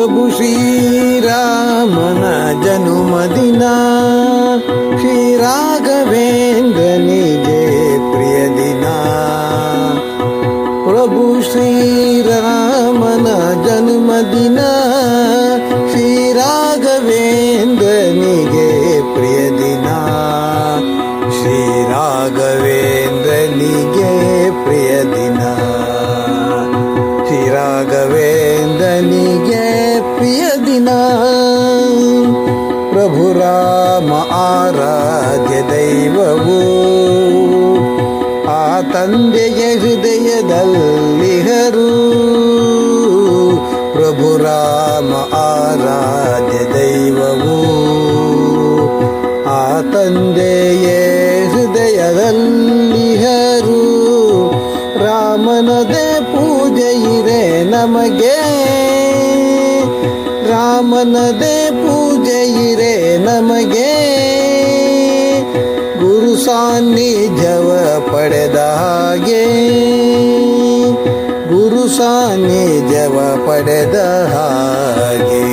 ಪ್ರಭು ಶ್ರೀರಾಮನ ಜನುಮದಿನ, ಶ್ರೀ ರಾಘವೇಂದ್ರನಿಗೆ ಪ್ರಿಯ ದಿನ. ಪ್ರಭು ಶ್ರೀರಾಮನ ಜನ್ಮದಿನ, ಶ್ರೀ ರಾಘವೇಂದ್ರನಿಗೆ ಪ್ರಿಯ ದಿನ. ಶ್ರೀ ರಾಘವೇಂದ್ರನಿಗೆ ಪ್ರಿಯ ದಿನ. ಶ್ರೀ ರಾಘವೇಂದ್ರನಿಗೆ ಪ್ರಿಯ ದಿನ. ಪ್ರಭು ರಾಮ ಆರಾಧ್ಯ ದೈವವು, ಆ ತಂದೆಯ ಹೃದಯದಲ್ಲಿಹರು. ಪ್ರಭು ರಾಮ ಆರಾಧ್ಯ ದೈವವು, ಆ ತಂದೆಯ ಹೃದಯದಲ್ಲಿಹರು. ರಾಮನದೇ ಪೂಜೆ ಇರೆ ನಮಗೆ, ರಾಮನದೇ ಪೂಜೆ ಇರೆ ನಮಗೆ. ಗುರು ಸಾನ್ನಿಧ್ಯವ ಪಡೆದ ಹಾಗೆ, ಗುರು ಸಾನ್ನಿಧ್ಯವ ಪಡೆದ ಹಾಗೆ.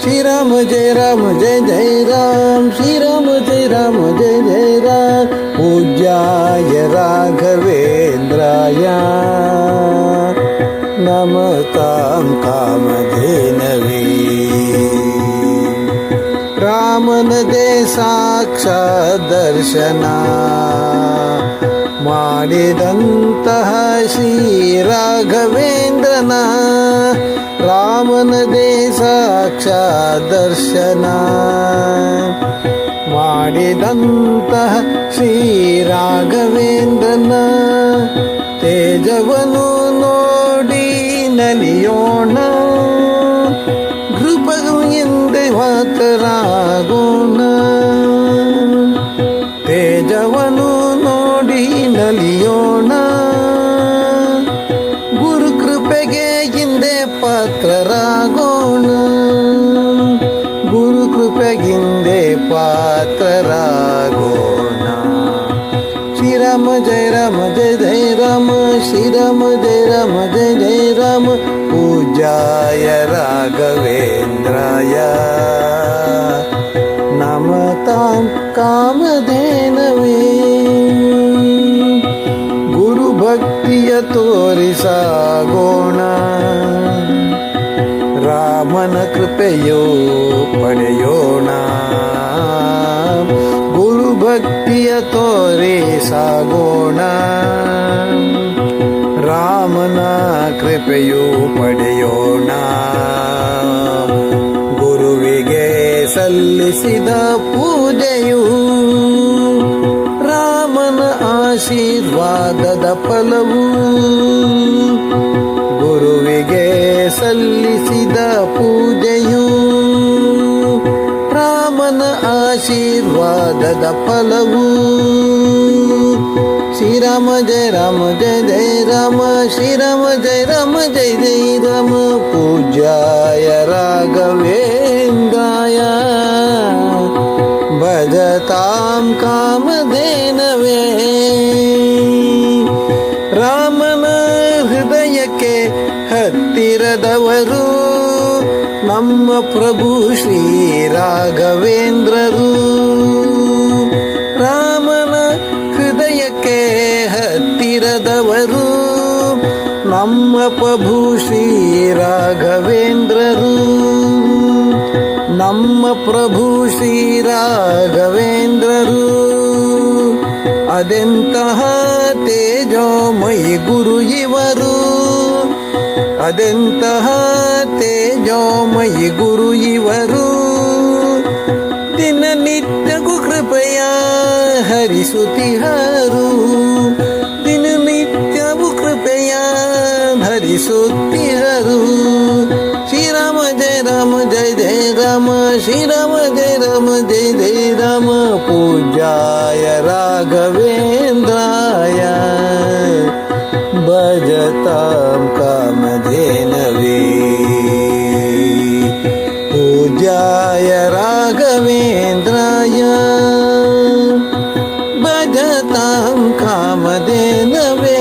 ಶ್ರೀರಾಮ ಜಯ ರಾಮ ಜಯ ಜಯ ರಾಮ, ಶ್ರೀರಾಮ ಜಯ ರಾಮ ಜಯ ಜಯ ರಾಮ. ಪೂಜ್ಯಾಯ ರಾಘವೇಂದ್ರಾಯ ನಮತಾಂ ಕಾಮಧೇನವೇ. ರಾಮನದೇ ಸಾಕ್ಷಾತ್ ದರ್ಶನ ಮಾಡಿದಂತಹ ಶ್ರೀ ರಾಘವೇಂದ್ರನ. ರಾಮನದೇ ಸಾಕ್ಷಾತ್ ದರ್ಶನ ಮಾಡಿದಂತಹ ಶ್ರೀ ರಾಘವೇಂದ್ರನ. ತೇಜವನು ನೋಡಿ ನಲಿಯೋಣ, ಕೃಪೆಗೂ ಎಂದೇ ಮಾತರಾಗೋಣ. ತೇಜವನು ನೋಡಿ ನಲಿಯೋಣ, ಗುರು ಕೃಪೆಗೆ ಹಿಂದೆ ಪಾತ್ರರಾಗೋಣ. ಗುರು ಕೃಪೆಗಿಂದೆ ಪಾತ್ರರಾಗೋಣ. ಶ್ರೀರಾಮ ಜಯ ರಾಮ ಜಯ ಜಯ ರಾಮ, ಶ್ರೀರಾಮ ಜಯ ರಾಮ ಜಯ ಜಯ ರಾಮ. ಪೂಜ್ಯಾಯ ರಾಘವೇಂದ್ರಾಯ ನಮತಾಂ ಕಾಮಧೇನವೇ. ಗುರು ಭಕ್ತಿಯ ತೋರಿಸಾಗೋಣ, ರಾಮನ ಕೃಪೆಯೋ ಪಡೆಯೋಣ. ಗುರು ಭಕ್ತಿಯ ತೋರಿಸಾಗೋಣ, ರಾಮನ ಕೃಪೆಯು ಪಡೆಯೋಣ. ಗುರುವಿಗೆ ಸಲ್ಲಿಸಿದ ಪೂಜೆಯು ರಾಮನ ಆಶೀರ್ವಾದದ ಫಲವು. ಗುರುವಿಗೆ ಸಲ್ಲಿಸಿದ ಪೂಜೆಯು ರಾಮನ ಆಶೀರ್ವಾದದ ಫಲವು. ಶ್ರೀರಾಮ ಜಯ ರಾಮ ಜಯ ಜಯ ರಾಮ, ಶ್ರೀರಾಮ ಜಯ ರಾಮ ಜಯ ಜಯ ರಾಮ. ಪೂಜ್ಯಾಯ ರಾಘವೇಂದ್ರಾಯ ಭಜತಾಂ ಕಾಮಧೇನವೇ. ರಾಮನ ಹೃದಯಕ್ಕೆ ಹತ್ತಿರದವರು ನಮ್ಮ ಪ್ರಭು ಶ್ರೀ ರಾಘವೇಂದ್ರರು. ರಾಮನ ಹೃದಯಕ್ಕೆ ಹತ್ತಿರದವರು ನಮ್ಮ ಪ್ರಭು ಶ್ರೀ ರಾಘವೇಂದ್ರರು. ನಮ್ಮ ಪ್ರಭು ಶ್ರೀ ರಾಘವೇಂದ್ರರು. ಅದೆಂತಹ ತೇಜೋಮಯಿ ಗುರು ಇವರು, ಅದೆಂತಹ ತೇಜೋಮಯಿ ಗುರು ಇವರು. ದಿನನಿತ್ಯಗೂ ಕೃಪೆಯ ಹರಿಸುತ್ತಿಹರು, ದಿನನಿತ್ಯವೂ ಕೃಪೆಯ ಹರಿಸುತ್ತಿಹರು. ಶ್ರೀರಾಮ ಜಯ ರಾಮ ಜಯ ಜಯ ರಾಮ, ಶ್ರೀರಾಮ ಜಯ ರಾಮ ಜಯ ಜಯ ರಾಮ. ಪೂಜ್ಯಾಯ ರಾಘವೇಂದ್ರಾಯ ಭಜತಾಂ ಕಾಮಧೇನವೇ. ಪೂಜ್ಯಾಯ ರಾಘವೇಂದ್ರಾಯ ಭಜತಾಂ ಕಾಮಧೇನವೇ.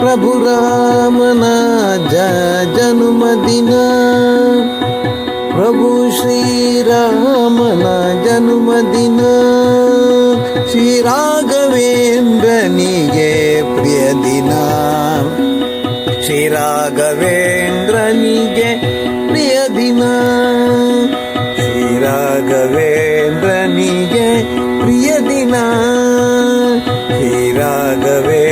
ಪ್ರಭು ರಾಮನ ರಾಜ ಜನ್ಮದಿನ, ಪ್ರಭು ಶ್ರೀರಾಮನ ಜನ್ಮದಿನ, ಶ್ರೀ ರಾಘವೇಂದ್ರನಿಗೆ ಪ್ರಿಯ ದಿನ, ಶ್ರೀ ರಾಘವೇಂದ್ರನಿಗೆ ಪ್ರಿಯ ದಿನ, ಶ್ರೀ ರಾಘವೇಂದ್ರನಿಗೆ ಪ್ರಿಯ ದಿನ, ಶ್ರೀ ರಾಘವೇಂದ್ರ